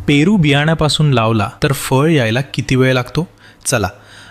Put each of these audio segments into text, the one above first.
पेरू बियाण्यापासून लावला तर फळ यायला किती वेळ लागतो? चला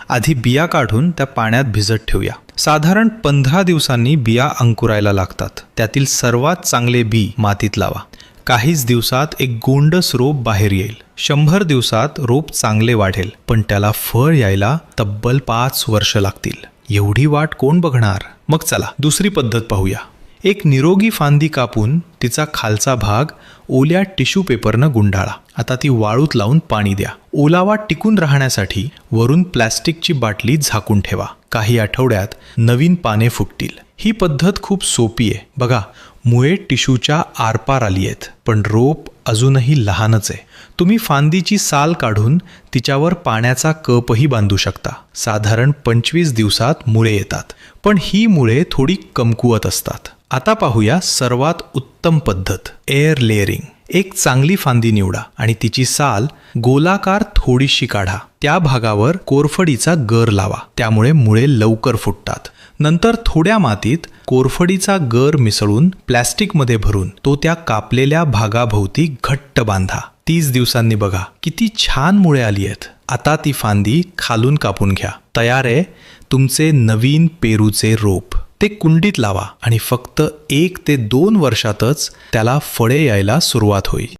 आधी बिया काढून त्या पाण्यात भिजत ठेवूया. साधारण 15 दिवसांनी बिया अंकुरायला लागतात. त्यातील सर्वात चांगले बी मातीत लावा. काहीच दिवसात एक गोंडस रोप बाहेर येईल. 100 दिवसात रोप चांगले वाढेल, पण त्याला फळ यायला तब्बल 5 वर्ष लागतील. एवढी वाट कोण बघणार? मग चला दुसरी पद्धत पाहूया. एक निरोगी फांदी कापून तिचा खालचा भाग ओल्या टिश्यू पेपरनं गुंडाळा. आता ती वाळूत लावून पाणी द्या. ओलावा टिकून राहण्यासाठी वरून प्लॅस्टिकची बाटली झाकून ठेवा. काही आठवड्यात नवीन पाने फुटतील. ही पद्धत खूप सोपी आहे. बघा, मुळे टिश्यूच्या आरपार आली आहेत, पण रोप अजूनही लहानच आहे. तुम्ही फांदीची साल काढून तिच्यावर पाण्याचा कपही बांधू शकता. साधारण 25 दिवसात मुळे येतात, पण ही मुळे थोडी कमकुवत असतात. आता पाहूया सर्वात उत्तम पद्धत, एअर लेअरिंग. एक चांगली फांदी निवडा आणि तिची साल गोलाकार थोडीशी काढा. त्या भागावर कोरफडीचा गर लावा. त्यामुळे मुळे लवकर फुटतात. नंतर थोड्या मातीत कोरफडीचा गर मिसळून प्लॅस्टिकमध्ये भरून तो त्या कापलेल्या भागाभोवती घट्ट बांधा. 30 दिवसांनी बघा किती छान मुळे आली आहेत. आता ती फांदी खालून कापून घ्या. तयार आहे तुमचे नवीन पेरूचे रोप. ते कुंडीत लावा आणि फक्त 1 ते 2 वर्षातच त्याला फळे यायला सुरुवात होईल.